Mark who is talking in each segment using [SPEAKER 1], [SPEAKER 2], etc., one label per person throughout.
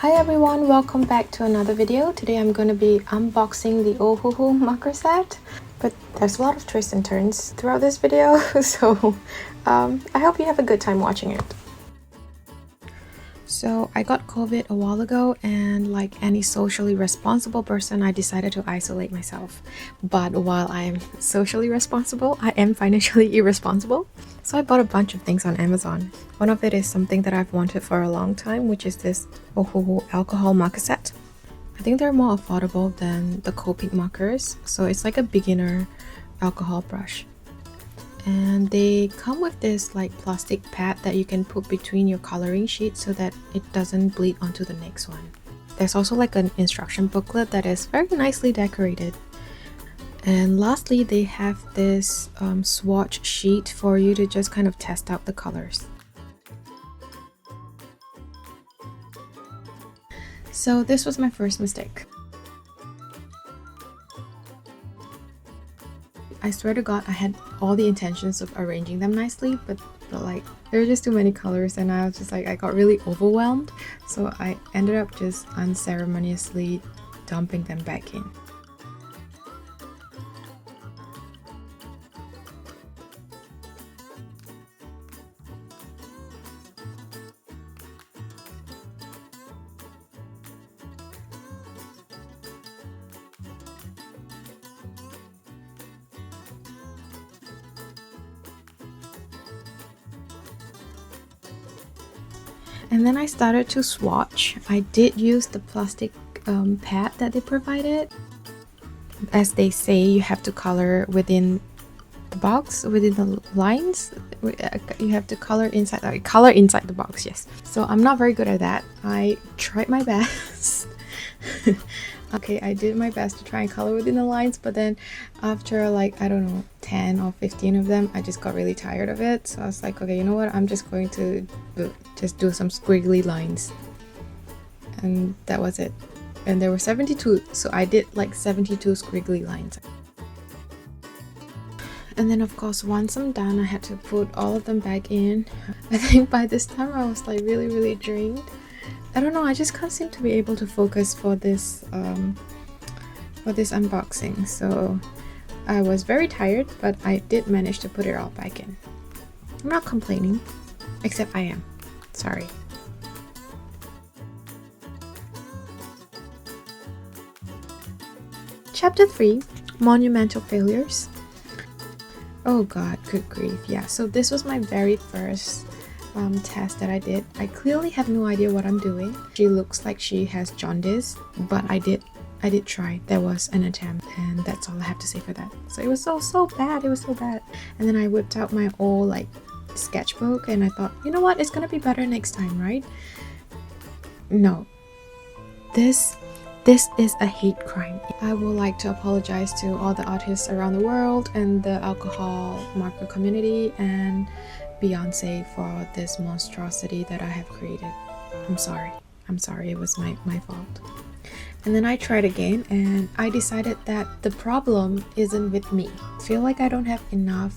[SPEAKER 1] Hi everyone, welcome back to another video. Today I'm going to be unboxing the Ohuhu Marker set, but there's a lot of twists and turns throughout this video, so I hope you have a good time watching it. So I got COVID a while ago, and like any socially responsible person, I decided to isolate myself. But while I am socially responsible, I am financially irresponsible. So I bought a bunch of things on Amazon. One of it is something that I've wanted for a long time, which is this Ohuhu alcohol marker set. I think they're more affordable than the Copic markers, so it's like a beginner alcohol brush. And they come with this like plastic pad that you can put between your coloring sheet so that it doesn't bleed onto the next one. There's also like an instruction booklet that is very nicely decorated. And lastly, they have this swatch sheet for you to just kind of test out the colors. So this was my first mistake. I swear to God, I had all the intentions of arranging them nicely, but like there were just too many colors, and I was just like, I got really overwhelmed, so I ended up just unceremoniously dumping them back in. And then I started to swatch. I did use the plastic pad that they provided. As they say, you have to color within the box, within the lines. You have to color inside the box, yes. So I'm not very good at that. I tried my best. Okay, I did my best to try and color within the lines, but then after like, I don't know, 10 or 15 of them, I just got really tired of it. So I was like, okay, you know what? I'm just going to just do some squiggly lines. And that was it. And there were 72, so I did like 72 squiggly lines. And then of course, once I'm done, I had to put all of them back in. I think by this time I was like really drained. I don't know, I just can't seem to be able to focus for this unboxing, so I was very tired, but I did manage to put it all back in. I'm not complaining, except I am. Sorry. Chapter 3, Monumental Failures. Oh god, good grief. Yeah, so this was my very first test that I did. I clearly have no idea what I'm doing. She looks like she has jaundice, but I did try. There was an attempt, and that's all I have to say for that. So it was so bad. It was so bad. And then I whipped out my old like sketchbook, and I thought, you know what, it's gonna be better next time, right? No, this is a hate crime. I would like to apologize to all the artists around the world and the alcohol marker community and Beyonce for this monstrosity that I have created. I'm sorry, it was my fault. And then I tried again, and I decided that the problem isn't with me. I feel like I don't have enough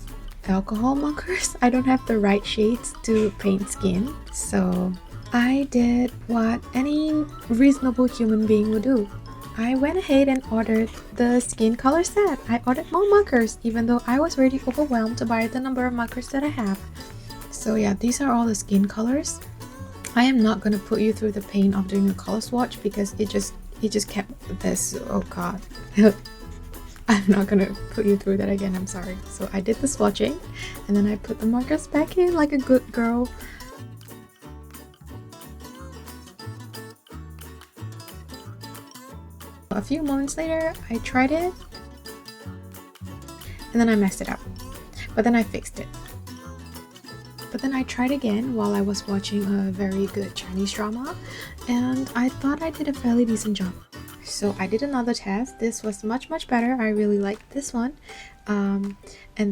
[SPEAKER 1] alcohol markers. I don't have the right shades to paint skin. So I did what any reasonable human being would do. I went ahead and ordered the skin color set. I ordered more markers, even though I was already overwhelmed by the number of markers that I have. So yeah, these are all the skin colors. I am not gonna put you through the pain of doing a color swatch because it just kept this. Oh god. I'm not gonna put you through that again, I'm sorry. So I did the swatching, and then I put the markers back in like a good girl. A few moments later, I tried it, and then I messed it up. But then I fixed it. But then I tried again while I was watching a very good Chinese drama, and I thought I did a fairly decent job. So I did another test. This was much better. I really liked this one. And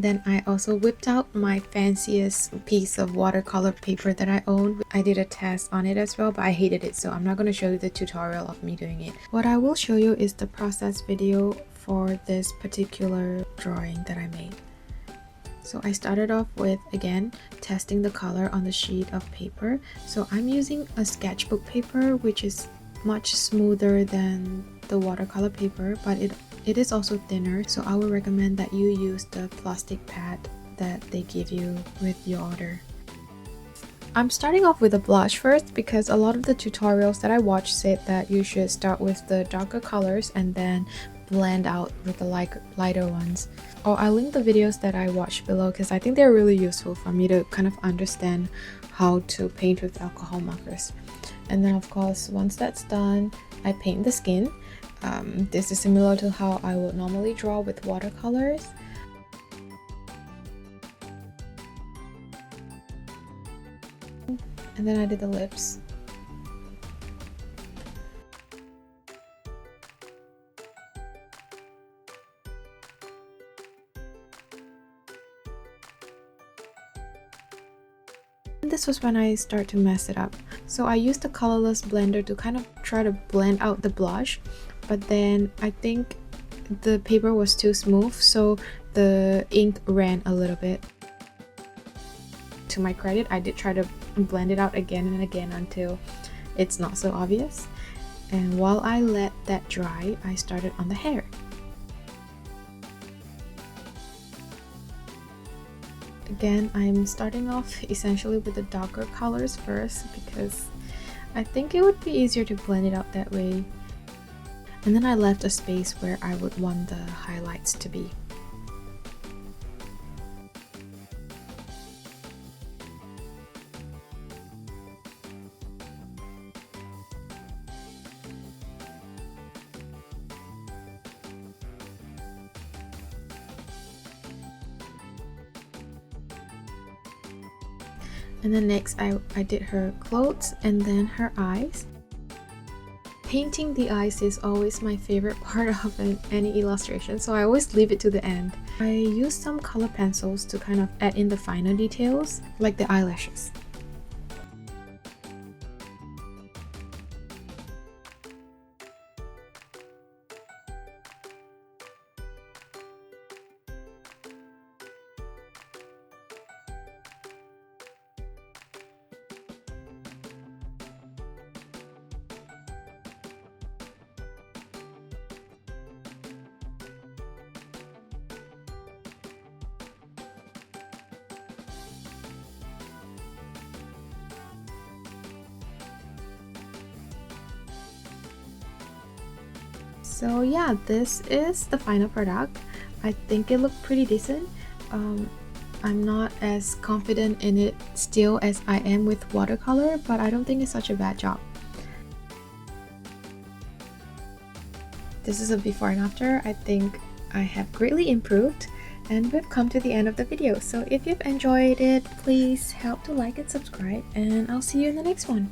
[SPEAKER 1] then I also whipped out my fanciest piece of watercolor paper that I own. I did a test on it as well, but I hated it, so I'm not going to show you the tutorial of me doing it. What I will show you is the process video for this particular drawing that I made. So I started off with, again, testing the color on the sheet of paper. So I'm using a sketchbook paper, which is much smoother than the watercolor paper, but it is also thinner, so I would recommend that you use the plastic pad that they give you with your order. I'm starting off with a blush first because a lot of the tutorials that I watched said that you should start with the darker colors and then blend out with the lighter ones. I'll link the videos that I watched below because I think they're really useful for me to kind of understand how to paint with alcohol markers. And then of course, once that's done, I paint the skin. This is similar to how I would normally draw with watercolors. And then I did the lips. And this was when I start to mess it up. So I used the colorless blender to kind of try to blend out the blush, but then I think the paper was too smooth, so the ink ran a little bit. To my credit, I did try to blend it out again and again until it's not so obvious. And while I let that dry, I started on the hair. Again, I'm starting off essentially with the darker colors first because I think it would be easier to blend it out that way. And then I left a space where I would want the highlights to be. And then next I did her clothes and then her eyes. Painting the eyes is always my favorite part of any illustration, so I always leave it to the end. I used some color pencils to kind of add in the finer details, like the eyelashes. So yeah, this is the final product. I think it looked pretty decent. I'm not as confident in it still as I am with watercolor, but I don't think it's such a bad job. This is a before and after. I think I have greatly improved, and we've come to the end of the video. So if you've enjoyed it, please help to like and subscribe, and I'll see you in the next one.